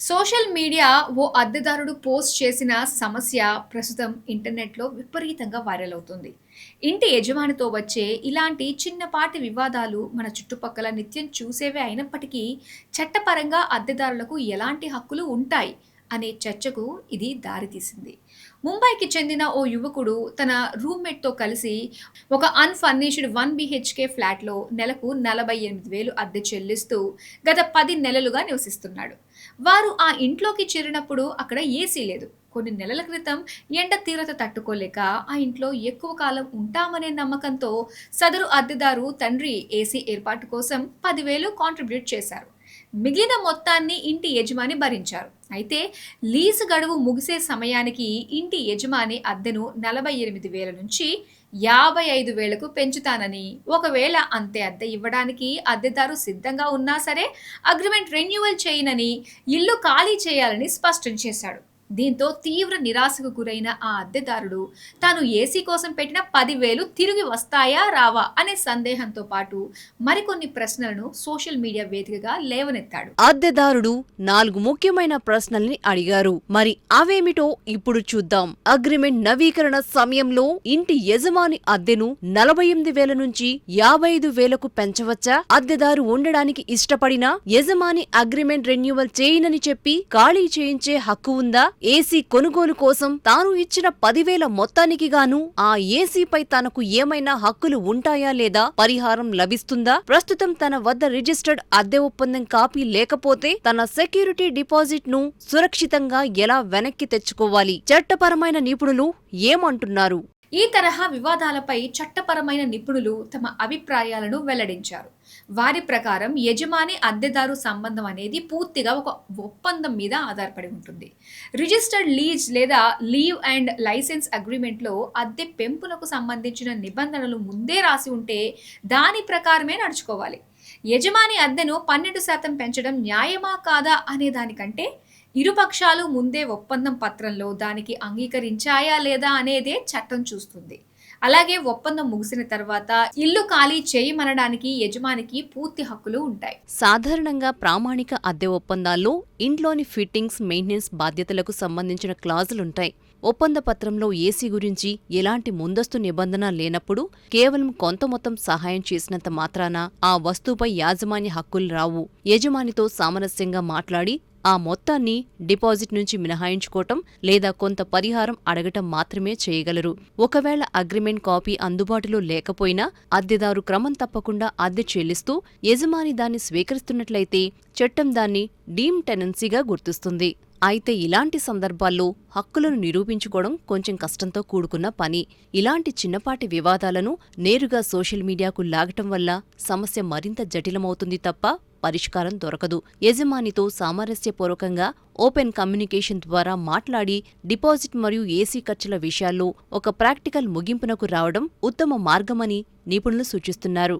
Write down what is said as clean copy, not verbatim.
Social media ఓ అద్దెదారుడు post చేసిన సమస్య ప్రస్తుతం ఇంటర్నెట్‌లో విపరీతంగా వైరల్ అవుతుంది. ఇంటి యజమానితో వచ్చే ఇలాంటి చిన్నపాటి వివాదాలు మన చుట్టుపక్కల నిత్యం చూసేవే అయినప్పటికీ, చట్టపరంగా అద్దెదారులకు ఎలాంటి హక్కులు ఉంటాయి అనే చర్చకు ఇది దారితీసింది. ముంబైకి చెందిన ఓ యువకుడు తన రూమ్‌మేట్‌తో కలిసి ఒక అన్‌ఫర్నిష్డ్ 1 బీహెచ్‌కే ఫ్లాట్‌లో నెలకు 48,000 అద్దె చెల్లిస్తూ గత 10 నెలలుగా నివసిస్తున్నాడు. వారు ఆ ఇంట్లోకి చేరినప్పుడు అక్కడ ఏసీ లేదు. కొన్ని నెలల క్రితం ఎండ తీవ్రత తట్టుకోలేక ఆ ఇంట్లో ఎక్కువ కాలం ఉంటామనే నమ్మకంతో సదరు అద్దెదారు తండ్రి ఏసీ ఏర్పాటు కోసం 10,000 కాంట్రిబ్యూట్ చేశారు. మిగిలిన మొత్తాన్ని ఇంటి యజమాని భరించారు. అయితే లీజు గడువు ముగిసే సమయానికి ఇంటి యజమాని అద్దెను 48,000 నుంచి 55,000కు పెంచుతానని, ఒకవేళ అంతే అద్దె ఇవ్వడానికి అద్దెదారు సిద్ధంగా ఉన్నా సరే అగ్రీమెంట్ రెన్యువల్ చేయనని, ఇల్లు ఖాళీ చేయాలని స్పష్టం చేశాడు. దీంతో తీవ్ర నిరాశకు గురైన ఆ అద్దెదారుడు తాను ఏసీ కోసం పెట్టిన 10,000 తిరిగి వస్తాయా రావా అనే సందేహంతో పాటు మరికొన్ని ప్రశ్నలను సోషల్ మీడియా వేదికగా లేవనెత్తాడు. అద్దెదారుడు 4 ముఖ్యమైన ప్రశ్నల్ని అడిగారు. మరి అవేమిటో ఇప్పుడు చూద్దాం. అగ్రిమెంట్ నవీకరణ సమయంలో ఇంటి యజమాని అద్దెను 48,000 నుంచి 55,000కు పెంచవచ్చా? అద్దెదారు ఉండడానికి ఇష్టపడినా యజమాని అగ్రిమెంట్ రెన్యువల్ చేయనని చెప్పి ఖాళీ చేయించే హక్కు ఉందా? ఏసీ కొనుగోలు కోసం తాను ఇచ్చిన 10,000 మొత్తానికి గాను ఆ ఏసీపై తనకు ఏమైనా హక్కులు ఉంటాయా లేదా? పరిహారం లభిస్తుందా? ప్రస్తుతం తన వద్ద రిజిస్టర్డ్ అద్దె ఒప్పందం కాపీ లేకపోతే తన సెక్యూరిటీ డిపాజిట్ ను సురక్షితంగా ఎలా వెనక్కి తెచ్చుకోవాలి? చట్టపరమైన నిపుణులు ఏమంటున్నారు? ఈ తరహా వివాదాలపై చట్టపరమైన నిపుణులు తమ అభిప్రాయాలను వెల్లడించారు. వారి ప్రకారం యజమాని అద్దెదారు సంబంధం అనేది పూర్తిగా ఒక ఒప్పందం మీద ఆధారపడి ఉంటుంది. రిజిస్టర్డ్ లీజ్ లేదా లీవ్ అండ్ లైసెన్స్ అగ్రిమెంట్లో అద్దె పెంపునకు సంబంధించిన నిబంధనలు ముందే రాసి ఉంటే దాని ప్రకారమే నడుచుకోవాలి. యజమాని అద్దెను 12% పెంచడం న్యాయమా కాదా అనే దానికంటే ఇరుపక్షాలు ముందే ఒప్పందం పత్రంలో దానికి అంగీకరించాయా లేదా అనేదే చట్టం చూస్తుంది. అలాగే ఒప్పందం ముగిసిన తర్వాత ఇల్లు ఖాళీ చేయమనడానికి యజమానికి పూర్తి హక్కులు ఉంటాయి. సాధారణంగా ప్రామాణిక అద్దె ఒప్పందాల్లో ఇంట్లోని ఫిట్టింగ్స్, మెయింటెనెన్స్ బాధ్యతలకు సంబంధించిన క్లాజులుంటాయి. ఒప్పంద పత్రంలో ఏసీ గురించి ఎలాంటి ముందస్తు నిబంధన లేనప్పుడు కేవలం కొంత మొత్తం సహాయం చేసినంత మాత్రాన ఆ వస్తువుపై యాజమాన్య హక్కులు రావు. యజమానితో సామరస్యంగా మాట్లాడి ఆ మొత్తాన్ని డిపాజిట్ నుంచి మినహాయించుకోవటం లేదా కొంత పరిహారం అడగటం మాత్రమే చేయగలరు. ఒకవేళ అగ్రిమెంట్ కాపీ అందుబాటులో లేకపోయినా అద్దెదారు క్రమం తప్పకుండా అద్దె చెల్లిస్తూ యజమాని దాన్ని స్వీకరిస్తున్నట్లయితే చట్టం దాన్ని డీమ్ టెనెన్సీగా గుర్తిస్తుంది. అయితే ఇలాంటి సందర్భాల్లో హక్కులను నిరూపించుకోవడం కొంచెం కష్టంతో కూడుకున్న పని. ఇలాంటి చిన్నపాటి వివాదాలను నేరుగా సోషల్ మీడియాకు లాగటం వల్ల సమస్య మరింత జటిలమవుతుంది తప్ప పరిష్కారం దొరకదు. యజమానితో సామరస్యపూర్వకంగా ఓపెన్ కమ్యూనికేషన్ ద్వారా మాట్లాడి డిపాజిట్ మరియు ఏసీ ఖర్చుల విషయాల్లో ఒక ప్రాక్టికల్ ముగింపునకు రావడం ఉత్తమ మార్గమని నిపుణులు సూచిస్తున్నారు.